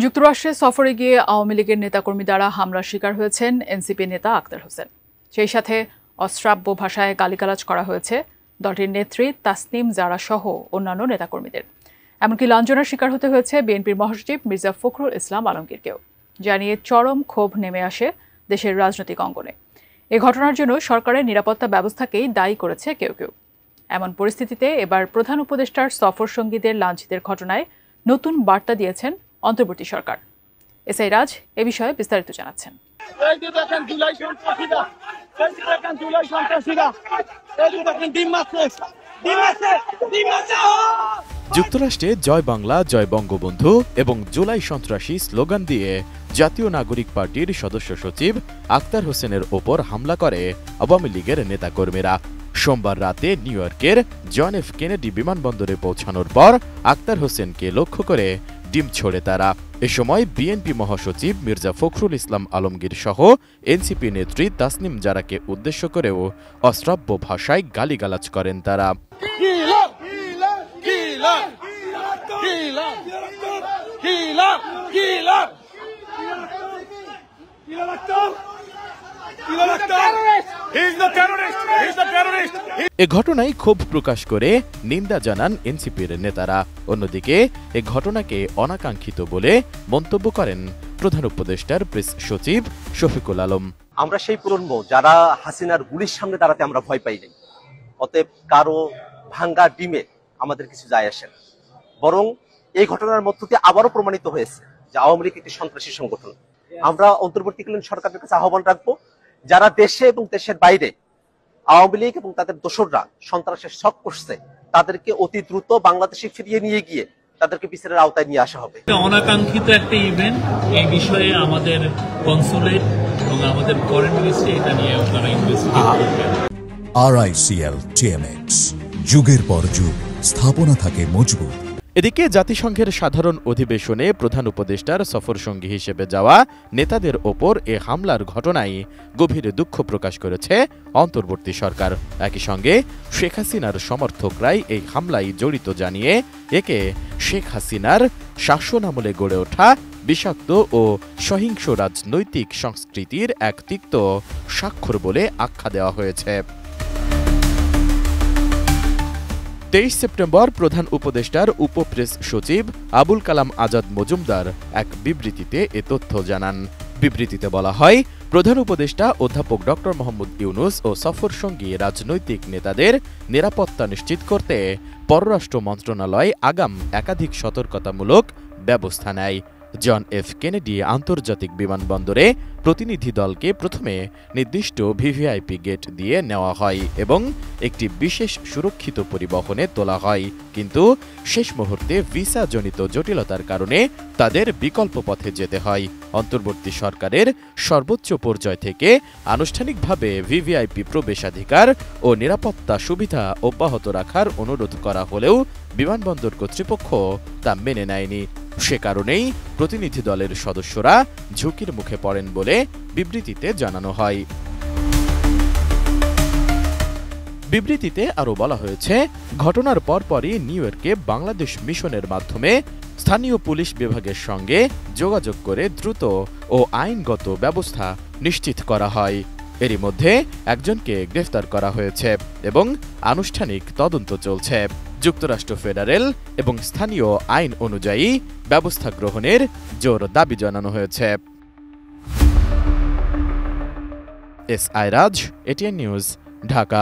যুক্তরাষ্ট্রে সফরে গিয়ে আওয়ামী লীগের নেতাকর্মী দ্বারা হামলার শিকার হয়েছেন এনসিপি নেতা আক্তার হোসেন। সেই সাথে অশ্রাব্য ভাষায় গালিগালাজ করা হয়েছে দলটির নেত্রী তাসনিম জারা সহ অন্যান্য নেতাকর্মীদের। এমনকি লাঞ্ছনার শিকার হতে হয়েছে বিএনপির মহাসচিব মির্জা ফখরুল ইসলাম আলমগীরকেও, যা নিয়ে চরম ক্ষোভ নেমে আসে দেশের রাজনৈতিক অঙ্গনে। এ ঘটনার জন্য সরকারের নিরাপত্তা ব্যবস্থাকেই দায়ী করেছে কেউ কেউ। এমন পরিস্থিতিতে এবার প্রধান উপদেষ্টার সফর সঙ্গীদের লাঞ্ছিতের ঘটনায় নতুন বার্তা দিয়েছেন অন্তর্বর্তী সরকার। এসআই রাজ এ বিষয়ে বিস্তারিত জানাচ্ছেন। যুক্তরাষ্ট্রে জয় বাংলা জয় বঙ্গবন্ধু এবং জুলাই সন্ত্রাসী স্লোগান দিয়ে জাতীয় নাগরিক পার্টির সদস্য সচিব আক্তার হোসেনের ওপর হামলা করে আওয়ামী লীগের নেতাকর্মীরা। সোমবার রাতে নিউ ইয়র্কের জন এফ কেনেডি বিমানবন্দরে পৌঁছানোর পর আক্তার হোসেনকে লক্ষ্য করে ডিম ছোড়ে তারা। এ সময় বিএনপি মহাসচিব মির্জা ফখরুল ইসলাম আলমগীর সহ এনসিপি নেত্রী তাসনিম জারাকে উদ্দেশ্য করেও অশ্রাব্য ভাষায় গালিগালাজ করেন তারা। এ ঘটনায় ক্ষোভ প্রকাশ করে নিন্দা জানান এনসিপির নেতারা। অন্যদিকে এ ঘটনাকে অনাকাঙ্ক্ষিত বলে মন্তব্য করেন প্রধান উপদেষ্টার প্রেস সচিব শফিকুল আলম। আমরা সেই প্রজন্ম যারা হাসিনার গুলির সামনে দাঁড়াতে আমরা ভয় পাই নাই। অতএব কারো ভাঙ্গা ডিমে আমাদের কিছু যায় আসে না, বরং এই ঘটনার মধ্য দিয়ে আবারও প্রমাণিত হয়েছে যে আওয়ামী লীগ একটি সন্ত্রাসী সংগঠন। আমরা অন্তর্বর্তীকালীন সরকারের কাছে আহ্বান রাখবো, যারা দেশে এবং দেশের বাইরে আওয়ামী লীগ এবং তাদের দোসররা সন্ত্রাসের ছক করছে, তাদেরকে অতি দ্রুত বাংলাদেশে ফিরিয়ে নিয়ে গিয়ে তাদেরকে বিচারের আওতায় নিয়ে আসা হবে। অনাকাঙ্ক্ষিত একটা ইভেন্ট, এই বিষয়ে আমাদের কনসুলেট এবং আমাদের ফরেন মিনিস্ট্রি এটা নিয়ে তারা ইনভেস্টিগেট করবে। RICL TMX, যুগের পর যুগ স্থাপনা থাকে মজবুত। এদিকে জাতিসংঘের সাধারণ অধিবেশনে প্রধান উপদেষ্টার সফরসঙ্গী হিসেবে যাওয়া নেতাদের ওপর এ হামলার ঘটনায় গভীর দুঃখ প্রকাশ করেছে অন্তর্বর্তী সরকার। একই সঙ্গে শেখ হাসিনার সমর্থকরাই এই হামলায় জড়িত জানিয়ে একে শেখ হাসিনার শাসনামলে গড়ে ওঠা বিষাক্ত ও সহিংস রাজনৈতিক সংস্কৃতির এক তিক্ত স্বাক্ষর বলে আখ্যা দেওয়া হয়েছে। 23 সেপ্টেম্বর প্রধান উপদেষ্টার উপপ্রেস সচিব আবুল কালাম আজাদ মজুমদার এক বিবৃতিতে এ তথ্য জানান। বিবৃতিতে বলা হয়, প্রধান উপদেষ্টা অধ্যাপক ড মোহাম্মদ ইউনুস ও সফরসঙ্গী রাজনৈতিক নেতাদের নিরাপত্তা নিশ্চিত করতে পররাষ্ট্র মন্ত্রণালয় আগাম একাধিক সতর্কতামূলক ব্যবস্থা নেয়। জন এফ কেনেডি আন্তর্জাতিক বিমানবন্দরে প্রতিনিধি দলকে প্রথমে নির্দিষ্ট ভিভিআইপি গেট দিয়ে নেওয়া হয় এবং একটি বিশেষ সুরক্ষিত পরিবহনে তোলা হয়, কিন্তু শেষ মুহূর্তে ভিসাজনিত জটিলতার কারণে তাদের বিকল্প পথে যেতে হয়। অন্তর্বর্তী সরকারের সর্বোচ্চ পর্যায় থেকে আনুষ্ঠানিকভাবে ভিভিআইপি প্রবেশাধিকার ও নিরাপত্তা সুবিধা অব্যাহত রাখার অনুরোধ করা হলেও বিমানবন্দর কর্তৃপক্ষ তা মেনে নেয়নি। সে কারণেই প্রতিনিধি দলের সদস্যরা ঝুঁকির মুখে পড়েন বলে বিবৃতিতে জানানো হয়। বিবৃতিতে আরও বলা হয়েছে, ঘটনার পরপরই নিউ ইয়র্কে বাংলাদেশ মিশনের মাধ্যমে স্থানীয় পুলিশ বিভাগের সঙ্গে যোগাযোগ করে দ্রুত ও আইনগত ব্যবস্থা নিশ্চিত করা হয়। এরই মধ্যে একজনকে গ্রেফতার করা হয়েছে এবং আনুষ্ঠানিক তদন্ত চলছে। যুক্তরাষ্ট্র ফেডারেল এবং স্থানীয় আইন অনুযায়ী ব্যবস্থা গ্রহণের জোর দাবি জানানো হয়েছে। এসআই রাজ, এটিএন নিউজ, ঢাকা।